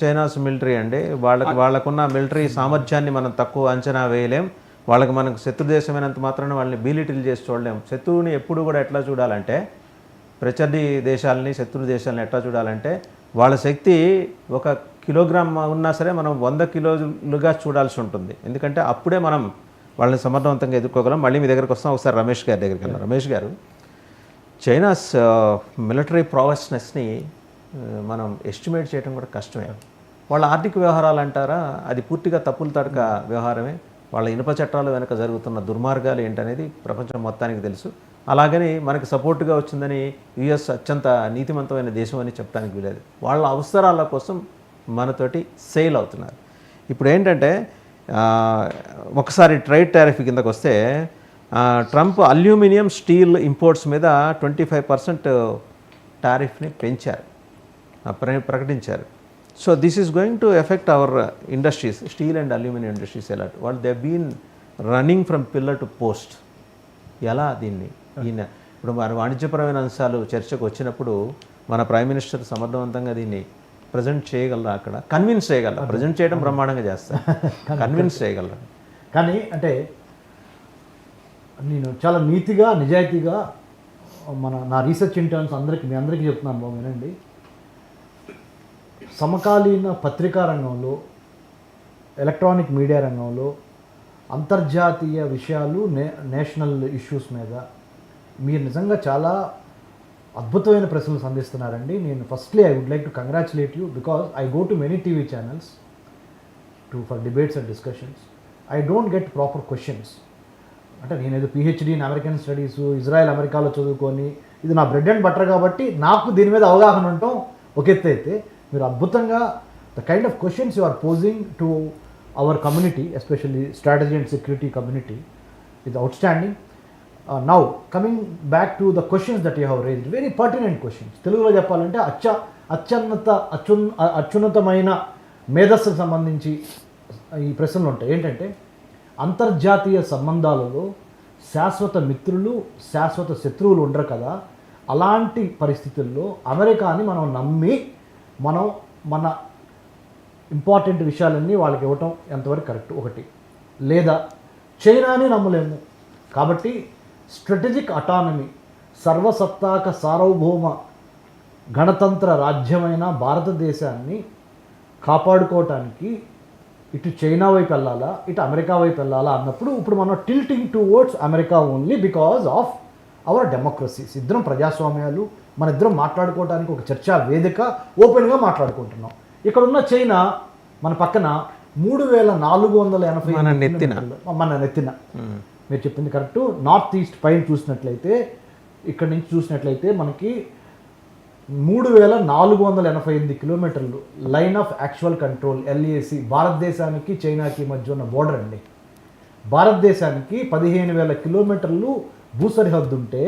China's military అండి. వాళ్ళకున్న military సామర్థ్యాన్ని మనం తక్కువ అంచనా వేయలేం. మనకు శత్రు దేశమైనంత మాత్రాన వాళ్ళని బీలిటిల్ చేసి చూడలేం. శత్రువుని ఎప్పుడు కూడా ఎట్లా చూడాలంటే, ప్రత్యర్థి దేశాలని శత్రు దేశాలని ఎట్లా చూడాలంటే, వాళ్ళ శక్తి 1 కిలోగ్రామ్ ఉన్నా సరే మనం 100 కిలోలుగా చూడాల్సి ఉంటుంది. ఎందుకంటే అప్పుడే మనం వాళ్ళని సమర్థవంతంగా ఎదుర్కోగలం. మళ్ళీ మీ దగ్గరకు వస్తాం. ఒకసారి రమేష్ గారి దగ్గరికి వెళ్ళాం. రమేష్ గారు, చైనాస్ మిలిటరీ ప్రావెస్నెస్ని మనం ఎస్టిమేట్ చేయడం కూడా కష్టమే. వాళ్ళ ఆర్థిక వ్యవహారాలు అంటారా, అది పూర్తిగా తప్పుల తడక వ్యవహారమే. వాళ్ళ ఇనుప చట్టాల వెనుక జరుగుతున్న దుర్మార్గాలు ఏంటనేది ప్రపంచం మొత్తానికి తెలుసు. అలాగని మనకి సపోర్టుగా వచ్చిందని యుఎస్ అత్యంత నీతిమంతమైన దేశం అని చెప్పడానికి వీలేదు. వాళ్ళ అవసరాల కోసం మనతోటి సేల్ అవుతున్నారు. ఇప్పుడు ఏంటంటే, ఒకసారి ట్రేడ్ టారిఫ్ కిందకు వస్తే, ట్రంప్ అల్యూమినియం స్టీల్ ఇంపోర్ట్స్ మీద 25% టారిఫ్ని పెంచారు, ప్రకటించారు. So this is going to effect our industries, steel and aluminium industries. ఎలా వాళ్ళు they been running from pillar to post. ఎలా దీన్ని ఇప్పుడు మన వాణిజ్యపరమైన అంశాలు చర్చకు వచ్చినప్పుడు మన ప్రైమ్ మినిస్టర్ సమర్థవంతంగా దీన్ని ప్రజెంట్ చేయగలరా, అక్కడ కన్విన్స్ చేయగలరా? ప్రజెంట్ చేయడం బ్రహ్మాండంగా చేస్తారు, కన్విన్స్ చేయగలరా? కానీ అంటే నేను చాలా నీతిగా నిజాయితీగా నా రీసెర్చ్ ఇంటర్న్స్ మీ అందరికీ చెప్తున్నాను బాబు, వినండి. సమకాలీన పత్రికా రంగంలో, ఎలక్ట్రానిక్ మీడియా రంగంలో అంతర్జాతీయ విషయాలు, నేషనల్ ఇష్యూస్ మీద మీరు నిజంగా చాలా అద్భుతమైన ప్రశ్నలు సంధిస్తున్నారండి. నేను firstly I would like to congratulate you, because I go to many TV channels for debates and discussions. I don't get proper questions. అంటే నేను ఏదో PhD in American studies, Israel అమెరికాలో చదువుకొని ఇది నా బ్రెడ్ అండ్ బటర్ కాబట్టి నాకు దీని మీద అవగాహన ఉండటం ఒక ఎత్తు అయితే, మీరు అద్భుతంగా the kind of questions you are posing to our community, especially strategy and security community, is outstanding. Now coming back to the questions that you have raised, very pertinent questions. తెలుగులో చెప్పాలంటే అత్యున్నతమైన మేధస్సుకు సంబంధించి ఈ ప్రశ్నలు ఉంటాయి. ఏంటంటే, అంతర్జాతీయ సంబంధాలలో శాశ్వత మిత్రులు, శాశ్వత శత్రువులు ఉండరు కదా. అలాంటి పరిస్థితుల్లో అమెరికాని మనం నమ్మి మన ఇంపార్టెంట్ విషయాలన్నీ వాళ్ళకి ఇవ్వటం ఎంతవరకు కరెక్ట్? ఒకటి. లేదా చైనాని నమ్మలేము కాబట్టి స్ట్రాటజిక్ అటానమీ, సర్వసత్తాక సార్వభౌమ గణతంత్ర రాజ్యమైన భారతదేశాన్ని కాపాడుకోవటానికి ఇటు చైనా వైపు వెళ్ళాలా, ఇటు అమెరికా వైపు వెళ్ళాలా అన్నప్పుడు ఇప్పుడు మనం tilting towards America only because of our democracies. ఇద్దరం ప్రజాస్వామ్యాలు, మన ఇద్దరం మాట్లాడుకోవడానికి ఒక చర్చా వేదిక ఓపెన్గా మాట్లాడుకుంటున్నాం. ఇక్కడ ఉన్న చైనా మన పక్కన 3480 మన నెత్తిన. మీరు చెప్పింది కరెక్ట్. నార్త్ ఈస్ట్ పైన చూసినట్లయితే, ఇక్కడ నుంచి చూసినట్లయితే మనకి 3488 కిలోమీటర్లు line of actual control, LAC, భారతదేశానికి చైనాకి మధ్య ఉన్న బోర్డర్ అండి. భారతదేశానికి 15,000 కిలోమీటర్లు భూ సరిహద్దు ఉంటే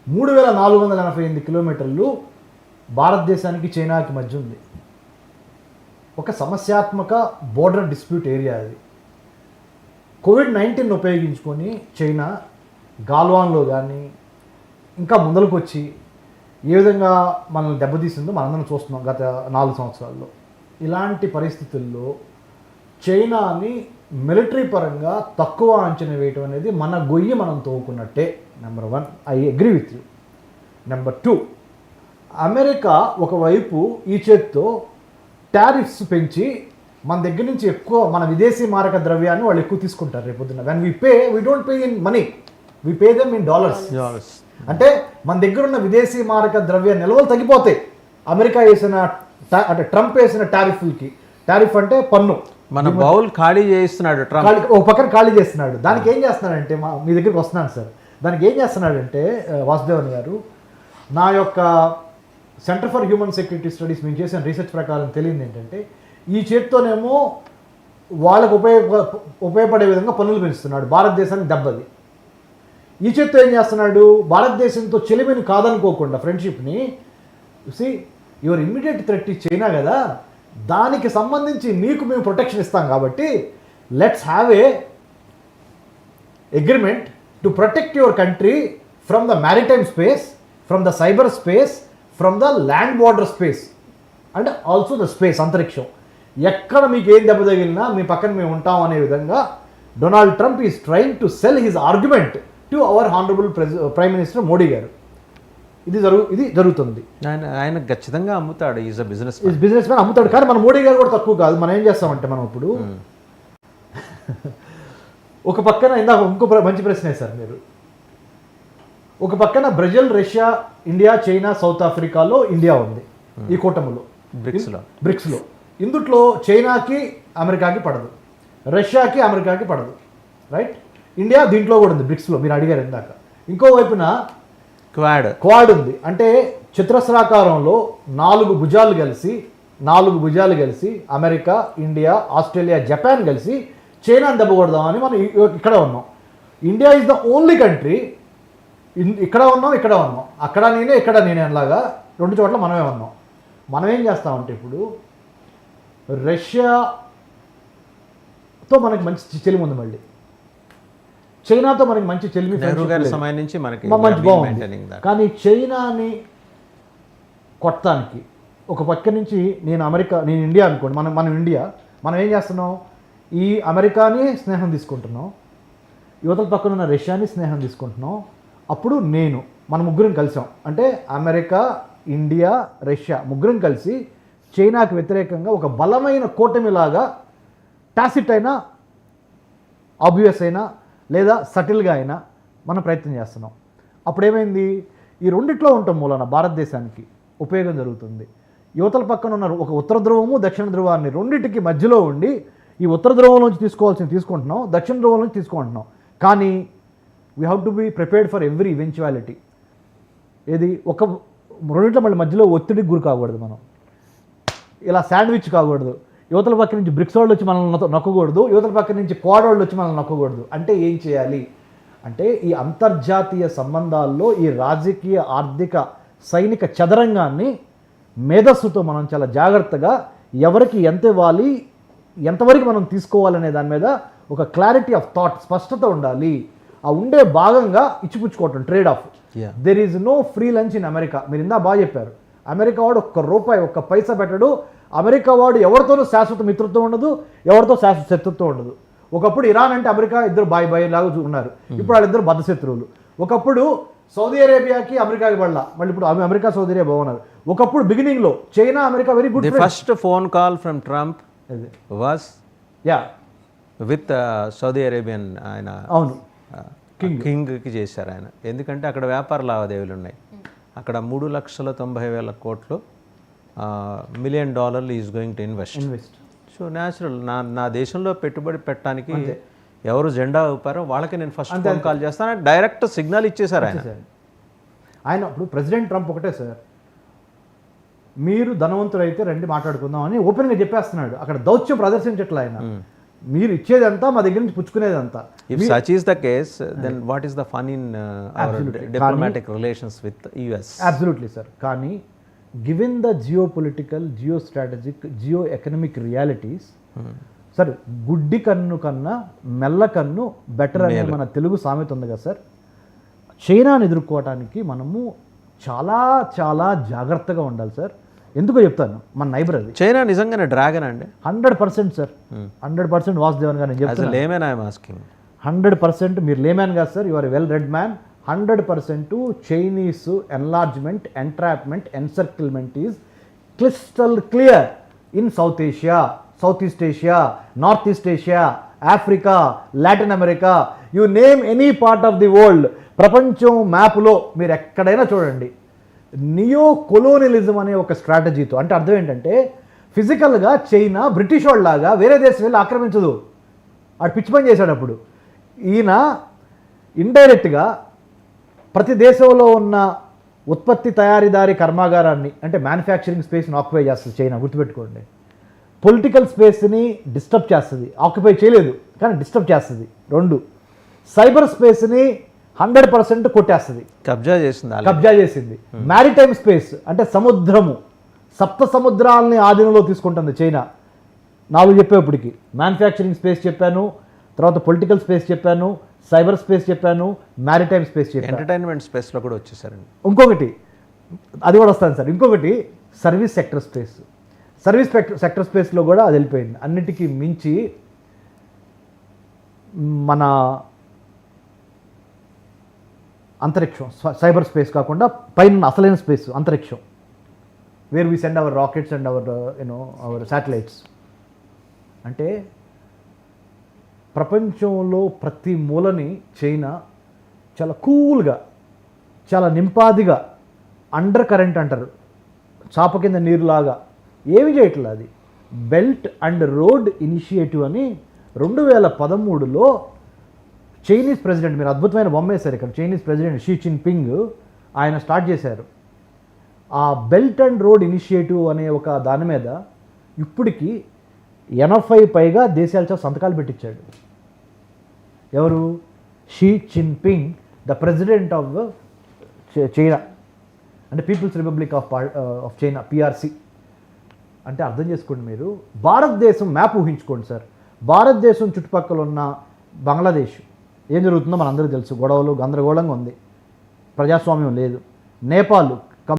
3488 కిలోమీటర్లు భారతదేశానికి చైనాకి మధ్య ఉంది. ఒక సమస్యాత్మక బోర్డర్ డిస్ప్యూట్ ఏరియా అది. COVID-19 ఉపయోగించుకొని చైనా గాల్వాన్లో కానీ ఇంకా ముందరకు వచ్చి ఏ విధంగా మనల్ని దెబ్బతీసిందో మనందరం చూస్తున్నాం గత 4 సంవత్సరాల్లో. ఇలాంటి పరిస్థితుల్లో చైనాని మిలిటరీ పరంగా తక్కువ అంచనా వేయటం అనేది మన గొయ్యి మనం తోకున్నట్టే. Number 1, I agree with you. Number 2, America ఒకవైపు ఈ చేత్తో టారిఫ్స్ పెంచి మన దగ్గర నుంచి ఎక్కువ మన విదేశీ మారక ద్రవ్యాన్ని వాళ్ళు ఎక్కువ తీసుకుంటారు. రేపు పొద్దున్న when we pay, we don't pay in money, we pay them in dollars. అంటే మన దగ్గర ఉన్న విదేశీ మారక ద్రవ్య నిల్వలు తగ్గిపోతాయి అమెరికా వేసిన, అంటే ట్రంప్ వేసిన టారిఫ్లకి. టారిఫ్ అంటే పన్ను. మన బౌల్ ఖాళీ చేస్తున్నాడు ట్రంప్, ఒక పక్కన ఖాళీ చేస్తున్నాడు. దానికి ఏం చేస్తున్నాడంటే, మీ దగ్గరికి వస్తున్నాను సార్, దానికి ఏం చేస్తున్నాడంటే వాసుదేవన్ గారు, నా యొక్క centre for human security studies మేము చేసిన రీసెర్చ్ ప్రకారం తెలియదు ఏంటంటే, ఈ చేత్తోనేమో వాళ్ళకు ఉపయోగపడే విధంగా పన్నులు పెంచుతున్నాడు, భారతదేశానికి దెబ్బది. ఈ చేత్తో ఏం చేస్తున్నాడు, భారతదేశంతో చెలిమిని కాదనుకోకుండా ఫ్రెండ్షిప్ని, see your immediate threat China కదా, దానికి సంబంధించి మీకు మేము ప్రొటెక్షన్ ఇస్తాం కాబట్టి let's have a agreement to protect your country from the maritime space, from the cyber space, from the land border space and also the space, అంతరిక్షం. ఎక్కడ మీకు ఏం దెబ్బ తగిలినా మీ పక్కన మేము ఉంటాం అనే విధంగా Donald Trump is trying to cell his argument to our honourable prime minister Modi గారు. ఇది జరుగుతుంది. ఆయన ఖచ్చితంగా అమ్ముతాడు. ఈజ్ అ బిజినెస్ మ్యాన్ అమ్ముతాడు. కానీ మన మోడీ గారు కూడా తక్కువ కాదు. మనం ఏం చేస్తామంటే మనం ఇప్పుడు ఒక పక్కన ఇందాక ఇంకో మంచి ప్రశ్న వేశారు మీరు. ఒక పక్కన Brazil, Russia, India, China, south ఆఫ్రికాలో ఇండియా ఉంది ఈ కూటమిలో, బ్రిక్స్లో. ఇందుట్లో చైనాకి అమెరికాకి పడదు, రష్యాకి అమెరికాకి పడదు, రైట్? ఇండియా దీంట్లో కూడా ఉంది బ్రిక్స్లో, మీరు అడిగారు ఇందాక. ఇంకో వైపున క్వాడ్ ఉంది. అంటే చతురస్రాకారంలో 4 భుజాలు కలిసి అమెరికా, ఇండియా, ఆస్ట్రేలియా, జపాన్ కలిసి చైనాని దెబ్బ కొడదామని మనం ఇక్కడ ఉన్నాం. India is the only country, ఇక్కడ ఉన్నాం, అక్కడ నేనే అలాగా 2 చోట్ల మనమే ఉన్నాం. మనం ఏం చేస్తామంటే ఇప్పుడు రష్యాతో మనకి మంచి చెలిమి ఉంది, మళ్ళీ చైనాతో మనకి మంచి చెలిమి మంచి బాగుంది. కానీ చైనాని కొట్టడానికి ఒక పక్క నుంచి నేను ఇండియా అనుకోండి, మనం ఇండియా, మనం ఏం చేస్తున్నాం? ఈ అమెరికాని స్నేహం తీసుకుంటున్నాం, యువతల పక్కన ఉన్న రష్యాని స్నేహం తీసుకుంటున్నాం. అప్పుడు మన ముగ్గురం కలిసాం. అంటే అమెరికా, ఇండియా, రష్యా ముగ్గురం కలిసి చైనాకి వ్యతిరేకంగా ఒక బలమైన కూటమిలాగా టాసిట్ అయినా, ఆబ్వియస్ అయినా, లేదా సటిల్గా అయినా మనం ప్రయత్నం చేస్తున్నాం. అప్పుడు ఏమైంది? ఈ రెండిట్లో ఉండటం మూలన భారతదేశానికి ఉపయోగం జరుగుతుంది. యువతల పక్కన ఉన్న ఒక ఉత్తర ధ్రువము, దక్షిణ ధ్రువాన్ని రెండింటికి మధ్యలో ఉండి ఈ ఉత్తర ధ్రువం నుంచి తీసుకుంటున్నాం, దక్షిణ ధ్రువం నుంచి తీసుకుంటున్నాం. కానీ we have to be prepared for every eventuality. ఏది ఒక రెండింటిలో మళ్ళీ మధ్యలో ఒత్తిడికి గురి కాకూడదు, మనం ఇలా శాండ్విచ్ కాకూడదు. యువతల పక్క నుంచి బ్రిక్స్ వాళ్ళు వచ్చి మనల్ని నొక్కకూడదు, యువతల పక్క నుంచి క్వాడ్ వాళ్ళు వచ్చి మనల్ని నొక్కకూడదు. అంటే ఏం చేయాలి అంటే ఈ అంతర్జాతీయ సంబంధాల్లో ఈ రాజకీయ, ఆర్థిక, సైనిక చదరంగాన్ని మేధస్సుతో మనం చాలా జాగ్రత్తగా ఎవరికి ఎంత ఇవ్వాలి, ఎంతవరకు మనం తీసుకోవాలనే దాని మీద ఒక క్లారిటీ ఆఫ్ థాట్, స్పష్టత ఉండాలి. ఆ ఉండే భాగంగా ఇచ్చిపుచ్చుకోవటం, trade off. There is no free lunch in America. మీరు ఇందా బాగా చెప్పారు. అమెరికా వాడు ఒక్క పైసా పెట్టడు. అమెరికా వాడు ఎవరితోనూ శాశ్వత మిత్రత్వం ఉండదు, ఎవరితో శాశ్వత శత్రుత్వం ఉండదు. ఒకప్పుడు ఇరాన్ అంటే అమెరికా ఇద్దరు బాయ్ లాగా ఉన్నారు, ఇప్పుడు వాళ్ళిద్దరు బద్ధశత్రువులు. ఒకప్పుడు సౌదీ అరేబియాకి అమెరికాకి పడలా, మళ్ళీ ఇప్పుడు అమెరికా సౌదీ అరేబియా బాగున్నారు. ఒకప్పుడు బిగినింగ్లో China America very good. First phone call from Trump was with Saudi Arabian ఆయన, అవును, కింగ్కి చేశారు ఆయన. ఎందుకంటే అక్కడ వ్యాపార లావాదేవీలు ఉన్నాయి. అక్కడ 3,90,000 కోట్లు $1 million is going to invest. So natural, నా దేశంలో పెట్టుబడి పెట్టడానికి ఎవరు జెండా ఊపారో వాళ్ళకి నేను ఫస్ట్ ఫోన్ కాల్ చేస్తాను, డైరెక్ట్ సిగ్నల్ ఇచ్చేశారు ఆయన. ఇప్పుడు ప్రెసిడెంట్ ట్రంప్ ఒకటే సార్, మీరు ధనవంతులైతే రండి మాట్లాడుకుందాం అని ఓపెన్గా చెప్పేస్తున్నాడు. అక్కడ దౌత్యం ప్రదర్శించట్లే ఆయన. మీరు ఇచ్చేదంతా మా దగ్గర నుంచి పుచ్చుకునేదంతా. If such is the case, then what is the fun in our diplomatic relations with US? Absolutely, sir. కానీ given the geopolitical, geostrategic, geoeconomic realities, sir గుడ్డి కన్ను కన్నా మెల్ల కన్ను బెటర్ అనే మన తెలుగు సామెత ఉంది కదా సార్. చైనాని ఎదుర్కోవటానికి మనము చాలా చాలా జాగ్రత్తగా ఉండాలి సార్. ఎందుకో చెప్తాను, మన నైబర్ అది. చైనా నిజంగానే డ్రాగన్ అండి? 100% సార్, 100% వాసుదేవన్ గారు నేను చెప్తాను. 100% మీరు లేమ్యాన్ కాదు sir, you are well read man. 100% Chinese enlargement, entrapment, encirclement is crystal clear in South Asia, South East Asia, North East Asia, Africa, Latin America, you name any part of the world. ప్రపంచం మ్యాప్లో మీరు ఎక్కడైనా చూడండి, neo colonialism అనే ఒక స్ట్రాటజీతో. అంటే అర్థం ఏంటంటే ఫిజికల్గా చైనా బ్రిటిష్ వాళ్ళలాగా వేరే దేశం వెళ్ళి ఆక్రమించదు. ఆడు పిచ్చి పని చేశాడు. అప్పుడు ఈయన ఇండైరెక్ట్గా ప్రతి దేశంలో ఉన్న ఉత్పత్తి తయారీదారి కర్మాగారాన్ని, అంటే మ్యానుఫ్యాక్చరింగ్ స్పేస్ని ఆక్యుపై చేస్తుంది చైనా, గుర్తుపెట్టుకోండి. పొలిటికల్ స్పేస్ని డిస్టర్బ్ చేస్తుంది, ఆక్యుపై చేయలేదు కానీ డిస్టర్బ్ చేస్తుంది. 2 సైబర్ స్పేస్ని 100% కొట్టేస్తుంది, కబ్జా చేసింది. మ్యారిటైమ్ స్పేస్ అంటే సముద్రము, 7 సముద్రాలని ఆధీనంలో తీసుకుంటుంది చైనా. 4 చెప్పేప్పటికి మ్యానుఫ్యాక్చరింగ్ స్పేస్ చెప్పాను, తర్వాత పొలిటికల్ స్పేస్ చెప్పాను, సైబర్ స్పేస్ చెప్పాను, మ్యారిటైమ్ స్పేస్ చెప్పాను, ఎంటర్టైన్మెంట్ స్పేస్లో కూడా వచ్చేసారండి. ఇంకొకటి అది కూడా వస్తాను సార్. ఇంకొకటి service sector space. Service sector స్పేస్లో కూడా అది వెళ్ళిపోయింది. అన్నిటికీ మించి మన అంతరిక్షం, సైబర్ స్పేస్ కాకుండా పైన అసలైన స్పేస్ అంతరిక్షం, where we send our rockets and our our satellites. అంటే ప్రపంచంలో ప్రతి మూలని చైనా చాలా కూల్గా, చాలా నింపాదిగా, అండర్ కరెంట్ అంటారు, చాప కింద నీరులాగా ఏమి చేయట్లేదు. అది బెల్ట్ అండ్ రోడ్ ఇనిషియేటివ్ అని 2013లో చైనీస్ ప్రెసిడెంట్, మీరు అద్భుతమైన బొమ్మ వేశారు ఇక్కడ, చైనీస్ ప్రెసిడెంట్ షీ జిన్పింగ్ ఆయన స్టార్ట్ చేశారు. ఆ బెల్ట్ అండ్ రోడ్ ఇనిషియేటివ్ అనే ఒక దాని మీద ఇప్పటికి 80 పైగా దేశాలతో సంతకాలు పెట్టించాడు. ఎవరు? Xi Jinping, the president of China, అంటే people's republic of China, PRC. అంటే అర్థం చేసుకోండి మీరు, భారతదేశం మ్యాప్ ఊహించుకోండి సార్. భారతదేశం చుట్టుపక్కల ఉన్న బంగ్లాదేశ్ ఏం జరుగుతుందో మనందరికీ తెలుసు, గొడవలు గందరగోళంగా ఉంది, ప్రజాస్వామ్యం లేదు. నేపాల్